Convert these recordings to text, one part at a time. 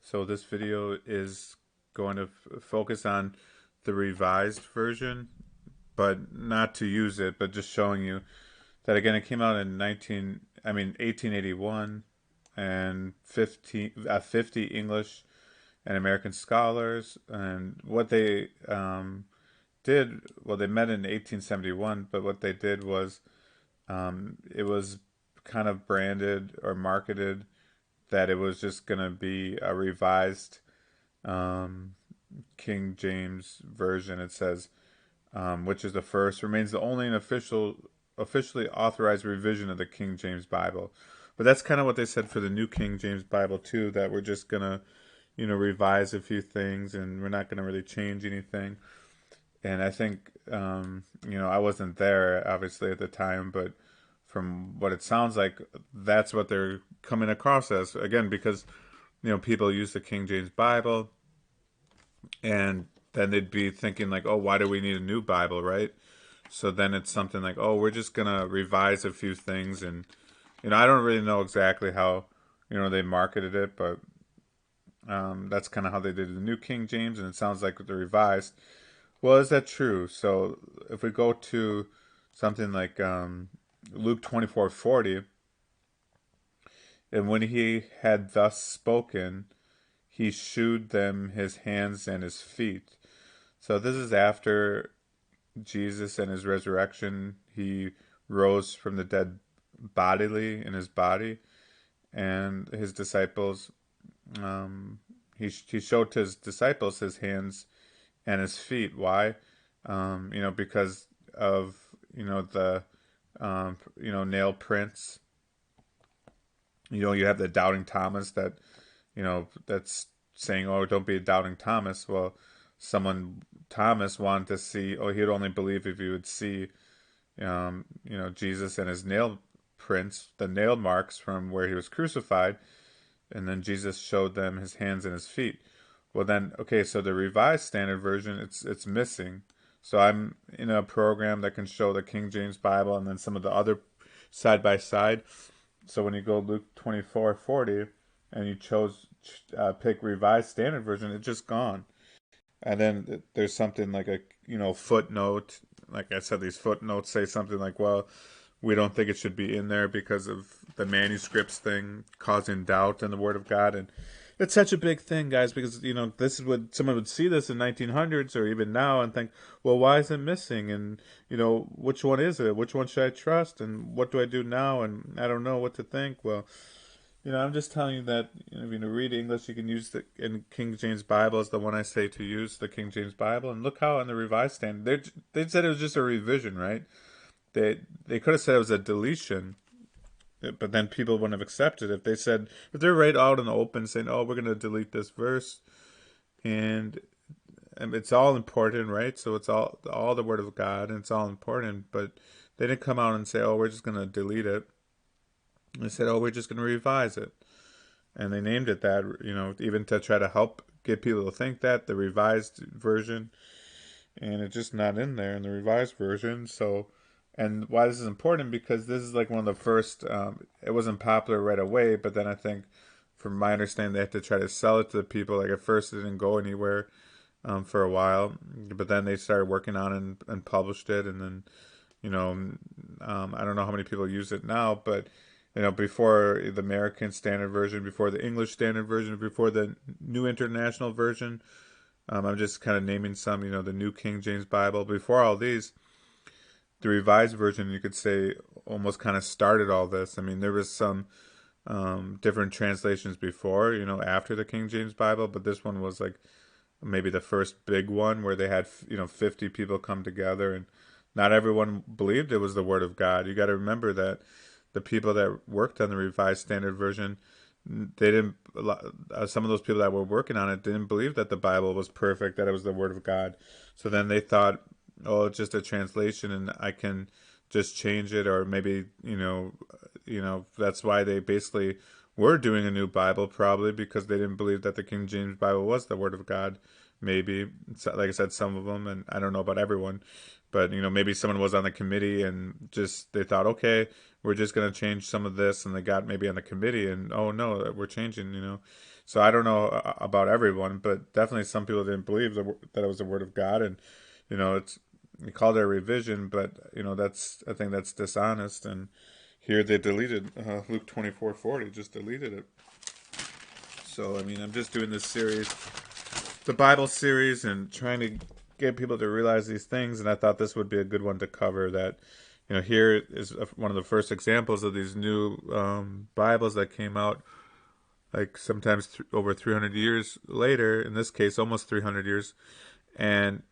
So this video is going to focus on the revised version, but not to use it, but just showing you that again it came out in 1881 and 50 English and American scholars, and what they did, well, they met in 1871, but what they did was it was kind of branded or marketed that it was just going to be a revised um, King James version. It says, which is the first, remains the only and officially authorized revision of the King James Bible. But that's kind of what they said for the New King James Bible too. That we're just gonna, revise a few things, and we're not gonna really change anything. And I think, I wasn't there obviously at the time, but from what it sounds like, that's what they're coming across as. Again, because people use the King James Bible, and then they'd be thinking like, oh, why do we need a new Bible, right? So then it's something like, oh, we're just gonna revise a few things, and I don't really know exactly how they marketed it, but that's kind of how they did the New King James, and it sounds like the revised. Well, is that true? So if we go to something like Luke 24:40, and when he had thus spoken, he shewed them his hands and his feet. So this is after Jesus and his resurrection. He rose from the dead bodily in his body, and his disciples, he showed to his disciples his hands and his feet. Why? Because of the nail prints. You have the doubting Thomas that's saying, "Oh, don't be a doubting Thomas." Well, Thomas wanted to see. Oh, he'd only believe if he would see, Jesus and his nail prints, the nail marks from where he was crucified, and then Jesus showed them his hands and his feet. Well, then, okay, so the Revised Standard Version, it's missing. So I'm in a program that can show the King James Bible and then some of the other side by side. So when you go Luke 24:40 and you pick Revised Standard Version, it's just gone. And then there's something like a footnote. Like I said, these footnotes say something like, well, we don't think it should be in there because of the manuscripts thing causing doubt in the Word of God. And it's such a big thing, guys, because this is what someone would see this in 1900s or even now and think, well, why is it missing? And which one is it? Which one should I trust? And what do I do now? And I don't know what to think. Well, I'm just telling you that if you read English, you can use the in King James Bible is the one I say to use, the King James Bible. And look how on the Revised Standard they said it was just a revision, right? They could have said it was a deletion, but then people wouldn't have accepted it. If they're right out in the open saying, "Oh, we're going to delete this verse," and it's all important, right? So it's all the Word of God, and it's all important. But they didn't come out and say, "Oh, we're just going to delete it." They said, "Oh, we're just going to revise it," and they named it that. Even to try to help get people to think that the revised version, and it's just not in there in the revised version. So, and why this is important, because this is like one of the first. It wasn't popular right away, but then I think, from my understanding, they had to try to sell it to the people. Like at first, it didn't go anywhere for a while, but then they started working on it and published it, and then I don't know how many people use it now, but before the American Standard Version, before the English Standard Version, before the New International Version. I'm just kind of naming some, the New King James Bible. Before all these, the Revised Version, you could say, almost kind of started all this. I mean, there was some different translations before, after the King James Bible, but this one was like maybe the first big one where they had, 50 people come together, and not everyone believed it was the Word of God. You got to remember that the people that worked on the Revised Standard Version, they didn't. Some of those people that were working on it didn't believe that the Bible was perfect, that it was the Word of God. So then they thought, oh, it's just a translation, and I can just change it, or maybe that's why they basically were doing a new Bible, probably because they didn't believe that the King James Bible was the Word of God. Maybe, like I said, some of them, and I don't know about everyone, but maybe someone was on the committee and just they thought, okay, we're just going to change some of this, and they got maybe on the committee, and oh no, we're changing, So I don't know about everyone, but definitely some people didn't believe that it was the word of God, and it's you called it a revision, but I think that's dishonest. And here they deleted Luke 24:40, just deleted it. So I mean, I'm just doing this series, the Bible series, and trying to get people to realize these things. And I thought this would be a good one to cover. That here is one of the first examples of these new Bibles that came out, like sometimes over 300 years later. In this case, almost 300 years. And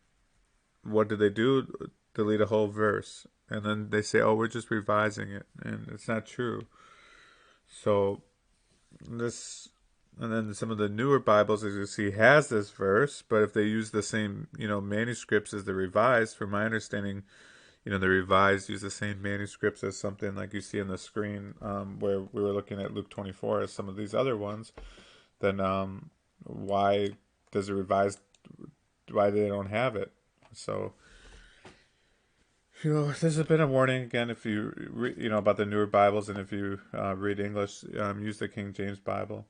what do they do? Delete a whole verse, and then they say, "Oh, we're just revising it," and it's not true. So this, and then some of the newer Bibles, as you see, has this verse, but if they use the same, manuscripts as the revised, from my understanding, the revised use the same manuscripts as something like you see on the screen, where we were looking at Luke 24 as some of these other ones, then why does the revised, why they don't have it? So, this has been a warning again. If you about the newer Bibles, and if you read English, use the King James Bible.